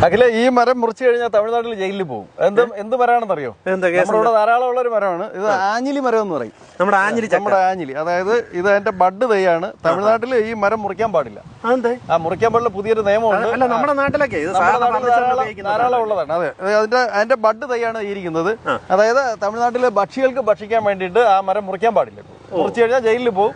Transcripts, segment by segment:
അഖില, ഈ മരം മുറിച്ചു കഴിഞ്ഞാൽ തമിഴ്നാട്ടിൽ ജയിലിൽ പോകും. എന്ത് മരമാണെന്നറിയോ? നമ്മുടെ ധാരാളം ഉള്ള ഒരു മരമാണ് ഇത്. ആഞ്ഞിലി മരം എന്ന് പറയും. നമ്മുടെ ആഞ്ഞിലി, അതായത് ഇത് അതിന്റെ ബഡ് തൈയാണ്. തമിഴ്നാട്ടിൽ ഈ മരം മുറിക്കാൻ പാടില്ല. മുറിക്കാൻ പാടില്ല, പുതിയൊരു നിയമമുണ്ട്. നമ്മുടെ നാട്ടിലൊക്കെ ധാരാളം ഉള്ളതാണ്. അതെ, അതിന്റെ ബഡ് തൈയാണ് ഇരിക്കുന്നത്. അതായത് തമിഴ്നാട്ടിലെ പക്ഷികൾക്ക് ഭക്ഷിക്കാൻ വേണ്ടിയിട്ട് ആ മരം മുറിക്കാൻ പാടില്ല. മുറിച്ചു കഴിഞ്ഞാൽ ജയിലിൽ പോകും.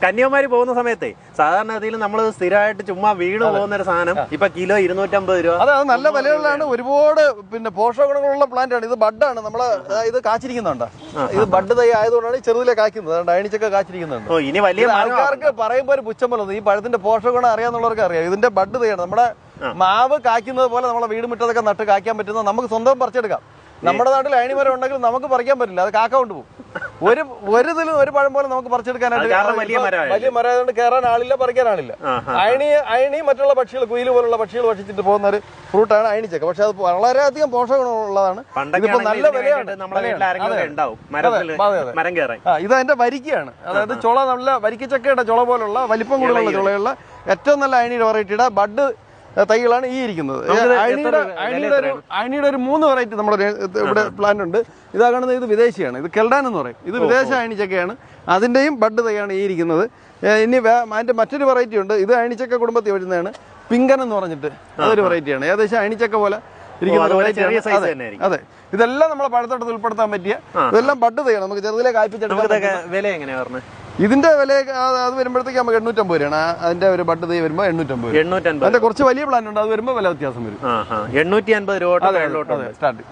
കന്യാകുമാരി പോകുന്ന സമയത്തെ സാധാരണ ഗതിയിൽ നമ്മൾ സ്ഥിരമായിട്ട് ചുമ്മാ വീണ് പോകുന്ന ഒരു സാധനം ഇപ്പൊ കിലോ 250 രൂപ. അത് നല്ല വിലയുള്ളതാണ്. ഒരുപാട് പോഷക ഗുണങ്ങളുള്ള പ്ലാന്റ് ആണ് ഇത്. ബഡാണ്. നമ്മളെ ഇത് കാച്ചിരിക്കുന്നുണ്ട്. ഇത് ബഡ് തൈ ആയതുകൊണ്ടാണ് ചെറുതിലെ കായ്ക്കുന്നത്. അയണിച്ചൊക്കെ കാച്ചിരിക്കുന്നുണ്ട്. ഇനി വലിയ ആൾക്കാർക്ക് പറയുമ്പോൾ ഒരു പുച്ഛം പോലെ, ഈ പഴത്തിന്റെ പോഷക ഗുണം അറിയാന്നുള്ളവർക്ക് അറിയാം. ഇതിന്റെ ബഡ് തൈയാണ്. നമ്മുടെ മാവ് കായ്ക്കുന്നത് പോലെ നമ്മളെ വീട് മുറ്റത്തൊക്കെ നട്ട് കായ്ക്കാൻ പറ്റുന്ന, നമുക്ക് സ്വന്തം പറിച്ചെടുക്കാം. നമ്മുടെ നാട്ടിൽ അയണിമരം ഉണ്ടെങ്കിൽ നമുക്ക് പറിക്കാൻ പറ്റില്ല, അത് കാക്ക കൊണ്ടുപോകും. ഒരു പഴം പോലെ നമുക്ക് പറിച്ചെടുക്കാനായിട്ട് വലിയ മരം ആയതുകൊണ്ട് കയറാൻ ആളില്ല, പറിക്കാൻ ആളില്ല. അയണി മറ്റുള്ള പക്ഷികൾ, കുയിൽ പോലുള്ള പക്ഷികൾ ഭക്ഷിച്ചിട്ട് പോകുന്ന ഒരു ഫ്രൂട്ടാണ് അയണിച്ചക്ക. പക്ഷെ അത് വളരെയധികം പോഷക ഗുണമുള്ളതാണ്. ഇതിപ്പോ നല്ല വിലയാണ്. ഇത് അതിന്റെ വരിക്കയാണ്. അതായത് ചുള, നല്ല വരിക്കച്ചക്കയുടെ ചുള പോലുള്ള വലിപ്പം കൂടുതലുള്ള ചുളയുള്ള ഏറ്റവും നല്ല അയണിയുടെ വെറൈറ്റിയുടെ ബഡ് തൈകളാണ് ഈ ഇരിക്കുന്നത്. അയണിയുടെ ഒരു 3 വെറൈറ്റി നമ്മുടെ ഇവിടെ പ്ലാന്റ് ഉണ്ട്. ഇതാ കാണുന്നത്, ഇത് വിദേശിയാണ്. ഇത് കെൽഡാൻ എന്ന് പറയും. ഇത് വിദേശ അയണിച്ചക്കയാണ്. അതിന്റെയും ബഡ് തൈയാണ് ഈ ഇരിക്കുന്നത്. ഇനി അതിന്റെ മറ്റൊരു വെറൈറ്റി ഉണ്ട്. ഇത് അയണിച്ചക്ക കുടുംബത്തിൽ വരുന്നതാണ്. പിങ്കൻ എന്ന് പറഞ്ഞിട്ട് അതൊരു വെറൈറ്റിയാണ്. ഏകദേശം അയണിച്ചക്ക പോലെ ഇരിക്കുന്ന. അതെ, ഇതെല്ലാം നമ്മളെ പഴത്തോട്ടത്തിൽ ഉൾപ്പെടുത്താൻ പറ്റിയ ഇതെല്ലാം ബഡ് തൈയാണ്. നമുക്ക് ചെറുതിലെ കായ്പിച്ചെടുക്കാൻ. വില എങ്ങനെയാ പറഞ്ഞത്? ഇതിന്റെ വില അത് വരുമ്പോഴത്തേക്ക് നമുക്ക് 850 രൂപയാണ്. അതിന്റെ ഒരു ബഡ് തൈ വരുമ്പോൾ 850. അതിന്റെ കുറച്ച് വലിയ പ്ലാന്റ് ഉണ്ട്, അത് വരുമ്പോൾ വില വ്യത്യാസം വരും. 850 രൂപ സ്റ്റാർട്ട്.